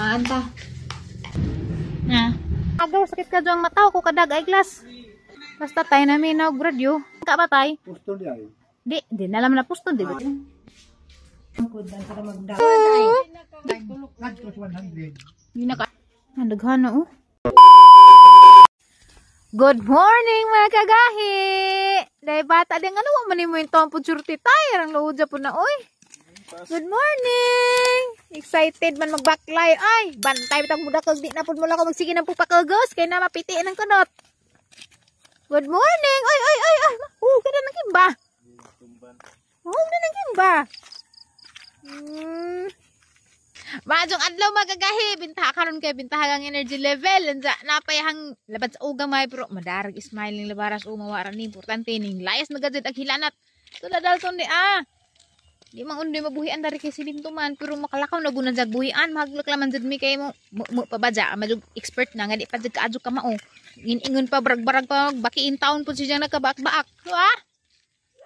Maanta. Na. Agaw sakit ka jang mata ko kadag eyeglass. Basta tay na mi na gradyo. Ka ba tay? Pusto di ay. Di nalam na pusto di ba? Angkod dan para magdaw. Nagto 100. Hindi na ka. Nandaghan na oh. Good morning mga kagahi! Dahil bata din ano mo manimo yung tompod surti tayo. Ang luhod po na oy. Good morning! Excited man magbaklay. Ay, bantay bitang muda kag di na pud mo lang ko magsige ng pupakagos kay na mapiti ng kunot. Good morning! Ay! Kada nang kimba. Kada nang kimba. Maadjong adlaw magagahi, bintaha karon kay bintahagang energy level unsa napayahang labad sa uga may pero madarag smiling labaras umawaran ni importante ning layas nagadjud ag hilanat. Tula dalton ni di man undoy mabuhian dari kay silimtuman pero makalakaw na gunan jag buhian mahaglak laman jud mi kay mo pabadya madug expert na nga di pa jud kaadyo ka mao. Ingon pa barag-barag pa bakiin taon pud siya nakabaak-baak. Ha?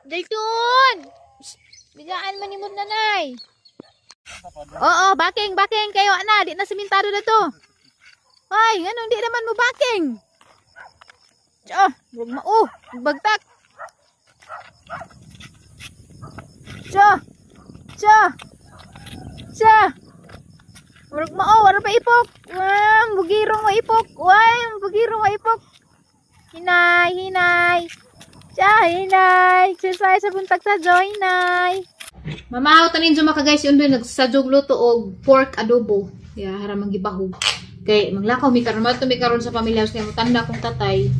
Dalton. Bigaan man nimod nanay. Oo, baking kayo na, di na simentado na to. Ay, anong di naman mo baking? Bagtak. Murag wala pa ipok. Bugirong mo ipok. Bugirong mo ipok. Hinay. Hinay. Sisay sa buntag sa hinay. Mamahaw tanin jud maka guys undoy nagsadjog luto og pork adobo. Ya haram magibahog. Kay maglakaw mi karon mi karon sa pamilya kay mutanda akong tatay.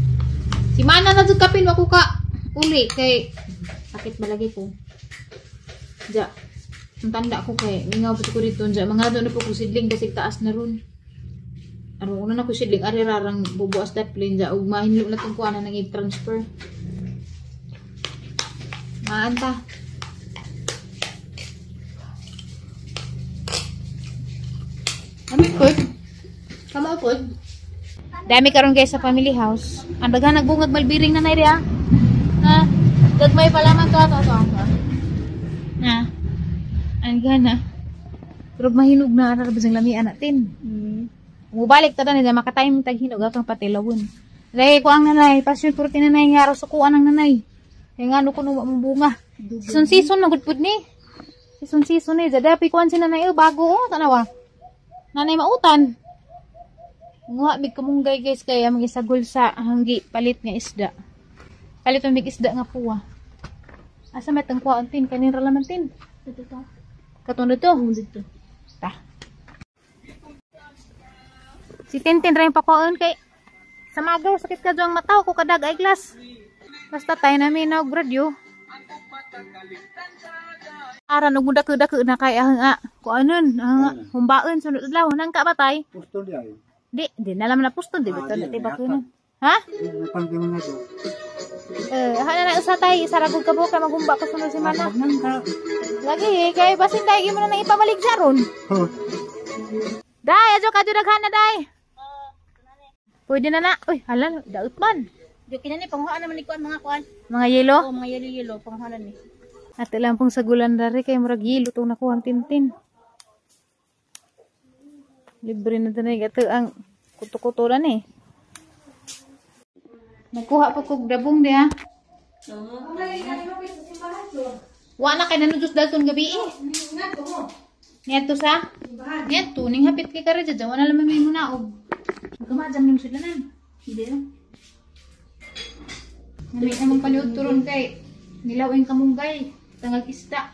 Si mana na jud kapin wako ka uli kay sakit balagi ko. Ja. Mutanda ko kay mingaw pud ko dito ja mangado na po ko sidling basig taas na ron. Ano una na ko sidling ari rarang bubuas daplin ja ug mahinlo na tong kuana nang i-transfer. Maanta. Kamo po. Dami karon guys sa family house. Ang daghan nagbungag malbiring na nay dia. Ha? Dagmay pa lamang to. Ha? Ang gana. Pero mahinog na ara bisang lamian natin. Mubalik ta na makatime tag hinog akang patilawon. Dai ko ang nanay, pasyon purti nanay nga araw sa kuan ang nanay. Kay ngano kuno wa mabunga. Season na gud pud ni. Season ni jada pi kuan si nanay bago tanawa. Nanay mautan. Nga big kamunggay guys kaya magisagol sa hanggi palit nga isda. Palit ang big isda nga puwa. Asa may tangkuan tin kanin ra laman tin. Dito ta. Katong dito. Dito. Ta. Si Tintin ra yung pakuan kay sa magaw sakit ka jang mata ko kadag eyeglass. Basta tay na mi na gradyo. Ara nung muda ke na kay kuanon humbaon sunod adlaw nang ka batay. Pusto di ay. Di nalam na pusto di betul di bakuno. Ha? Pangkingon na to. Hana na usa tay saragog ka buka magumba ko sunod semana. Lagi kay basin day imo na nang ipamalig jaron. Day ajo ka daghan na day. Pwede na na. Uy, halal daot man. Di kinani panghuan naman ni kuan mga kuan. Mga yelo? Oo, mga yelo panghuan ni. Ate lang pong sagulan dari kay murag yelo tong nakuhang Tintin. Libre na tanay gato ang kuto-kuto na eh. Nakuha pa kog dabong dia. Wa na kay nanudus dalton gabi eh. Ngadto sa? Ngadto ning hapit kay kare jud wala lamang may munaog. Gumadam ning sudlanan. Hindi na. Nami namang paniud turon kay nilawing kamunggay. Tangag isda.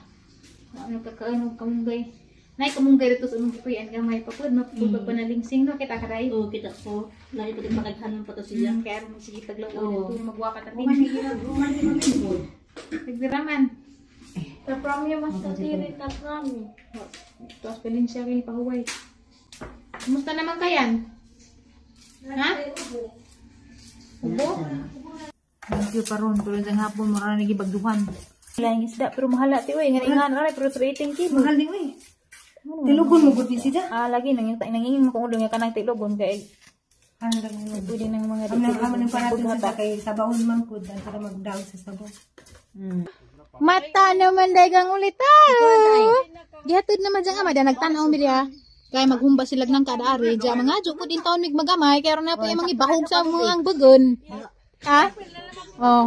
Ano kakaano kamunggay. Nay kamunggay dito sa imong gipuy-an gamay pa pud mapud panalingsing no kita karay. Oo, kita ko. Lahi pud makaghanon pa to siya. Kaya aron sige taglaw dito magwa pa tatin. Nagdiraman. Sa premium mas tatiri ta prami. Tuas pelin siya kay pahuway. Kumusta naman kayan? Ha? Ubo? Medyo paron pero sa hapon marami gibagduhan. Laing isda pero mahala ti oy nganingan ra pero 318 kilo. Mahal din oy. Tilugon mo gud siya. Lagi nangingin mo kung ulo nga kanang tilugon kay pwede ng mga Ang parating sa kay sabaon man pud para magdaw sa sabaw. Mata naman dagang ulit Gihatod naman dyan ama nagtanaw mi dia. Kaya maghumba sila ng kadaari. Diya mga jo po din taon mig magamay. Kaya na po yung mga bahog sa mga bagon. Ha? Oh,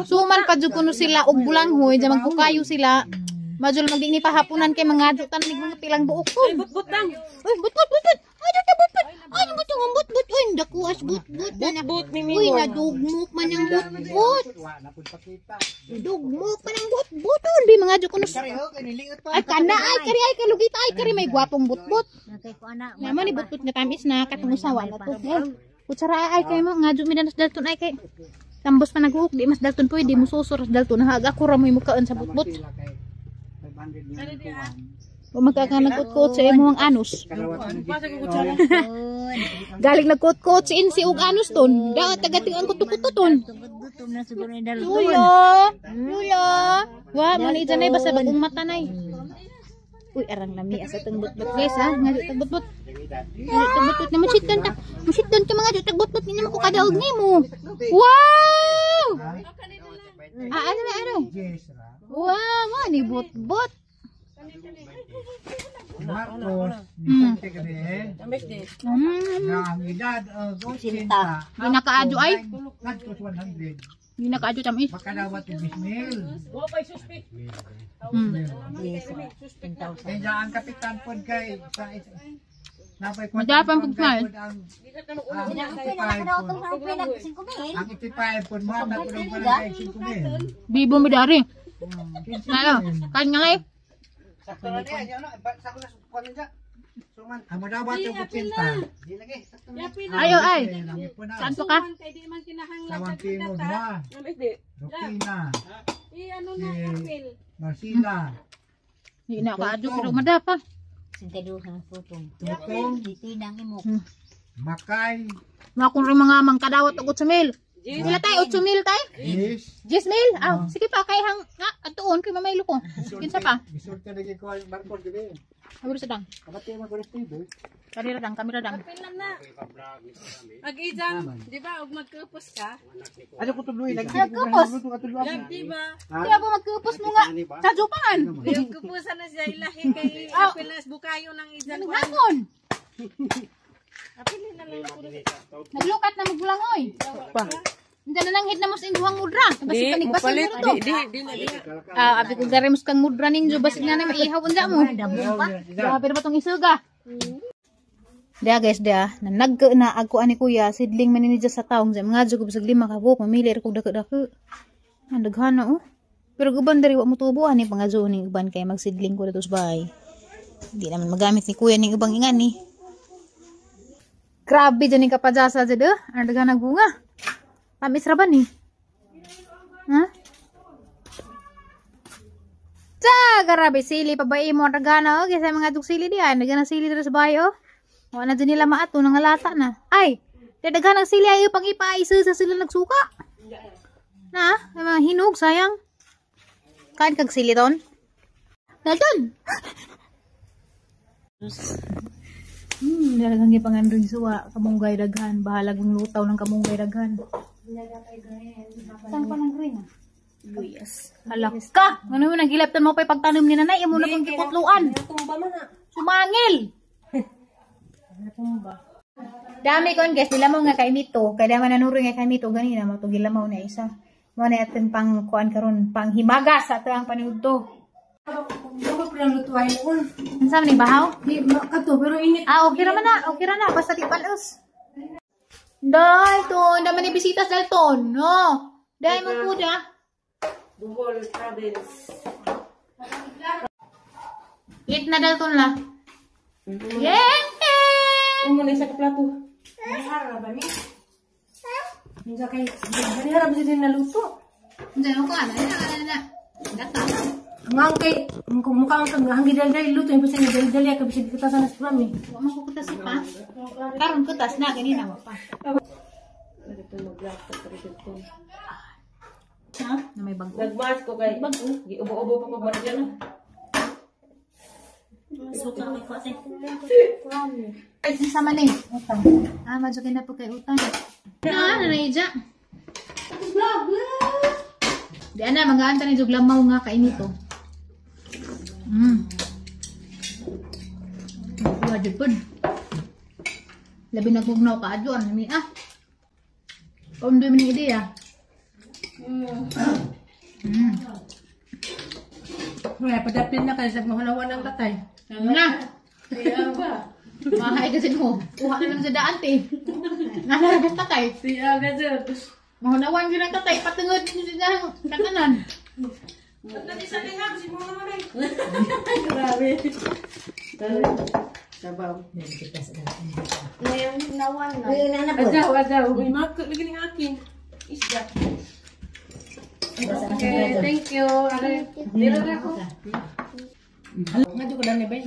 suman pa jo kuno sila og bulanghoy. Diya magpukayo sila. Majul magdi ni pahapunan kay mga jo tan mig mga pilang buok ko. Uy, but. Ay, but. Ay, but. Uy, dakuas but. Uy, nadugmok man ang but. Dugmok man ang but. Di mga jo kuno. Ay, kana ay kalugit ay kari may gwapong but. Naman ni but nga tamis na katong usawa na to. Kutsara ay kay mo nga jo midanas dalton ay kay tambos pa naghuok di mas dalton pwede mo susur dalton haga ko ra mo mukaan sa but. Magkakanagkot-kot sa imong anus. Galing nagkot-kot si Insi og anus ton. Da tagatingan ko tukututon. Yuya. Wa man ijanay basta bagong mata nay. Uy, arang lami asa teng but-but guys ha. Nga tagbut-but. Tagbut-but na masitdan ta. Masitdan ka mga tagbut-but ni mo ko kadaog nimo. Wow! Ano? Wow, ni but-but. Marcos, ni kami ang edad sinta. Di nakaadyo ay. Marcos 100. Di nakaadyo tamis. Makadawat ni Bismil. Kaya ang kapitan po kay sa Madapang pagkal. Ang ipipay po mo na po ng barangay 5,000. Bibo mo dari. Ano? Kan nga lay. Ang madawat yung kutinta. Ayo ay. Saan to ka? Sawang tingog na. Rokina. Marcila. Di nakaadyo pero madapa. Tutong. Makay. Mga kung rin mga mangkadawat og 8,000. Wala tayo 8,000 tayo? Yes. 10,000? Ah, sige pa kay hang atuon kay mamaylo ko. Kinsa pa? Gisulta lagi ko ang Marcos gabi. Abro sa dang. Kabati mo ko TV. Kamera dang. Pilan na. Mag-ijam, di ba? Og magkupos ka? Ano ko tuloy lagi. Magkupos? Di ba? Kaya ba magkupos mo nga? Sa Japan. Yung kupusan na siya ilahi kay Apilas bukayo ng ijan. Hangon. Apilin na lang ako. Naglukat na magbulangoy. Pa. Hindi na nang hit na mo sa inyong mudra. Basi panigbasin mo to. Abi ko garemus kang mudra ninyo. Basi nga na maihaw unja mo. Pero ba itong isuga? Dia guys dia. Nanag na ako ani kuya. Sidling maninidya sa taong. Mga dyan ko bisag 5 kabuk. Mamili ko dako-dako. Nandaghan na oh. Pero guban dari wa mo tubuan ni pangadyo ni uban kay magsidling ko dito sa bahay. Hindi naman magamit ni kuya ning ubang ingan ni. Grabe dyan yung kapajasa dyan doon. Ang daga nagbunga. Tamis ra ba ni? Ha? Grabe sili. Pabayi mo ang daga na. Kasi mga dug sili diyan. Daga na sili dito sa bahay oh. Wala na dyan nila maato. Nangalata na. Ay! Daga ng sili ay pang ipaisa sa sila nagsuka. Na? Ay mga hinog. Sayang. Kain kag sili doon. Dalton! Dalagang ipangandun suwa, kamunggay daghan, bahalag ng lutaw ng kamunggay daghan. Saan pa ng green ah? Yes. Halak ka! Ano mo nagilaptan mo pa pagtanim ni nanay, imo na kong kiputluan. Sumangil! Dami kon guys, dilamaw nga kay Mito. Kaya naman nanuri nga kay Mito, ganina mo itong gilamaw na isa. Mo na atin pang kuan karon, pang himagas sa ang paniud to. Ang sama ni bahaw? Pero init. Okay naman na. Okay na na. Basta di palos. Dalton. Daman ni bisitas Dalton. No. Dahil mo po na. Bohol province. Eat na Dalton la. Yeah! Ano na isa ka plato? Harap ba ni? Hindi kay harap din naluto. Hindi mo ka na. Gata. Ang kay mukha ang hanggi dal-dal luto yung bisa ni dal-dal ka bisa kita sana sa mami. Wa man ko kutas pa. Karon kutas na ganina mo pa. Ha? Na may bangko. Nagmas ko kay bago. Giubo-ubo pa pag barya na. Suka ko ko ate. Ay sama ni. Utang. Madyo na po kay utang. Na ija. Di ana mag-aanta ni juglamaw nga kainito. wajud pun. Labi nagugnaw ka adyon mi Kung doon mini ideya. Wala, padapin na kayo sa mahanawan ng tatay. Na. Siya ba? Mahay kasi mo. Kuha na lang sa daan ti. Nanarabas tatay. Siya gazet. Mahunawan yun ang tatay. Patungod siya katanan. Grabe. Sabaw. Adaw. Uy, makak lagi ng akin. Isda. Okay, thank you. Dilo na ako. Nga ko dami ba?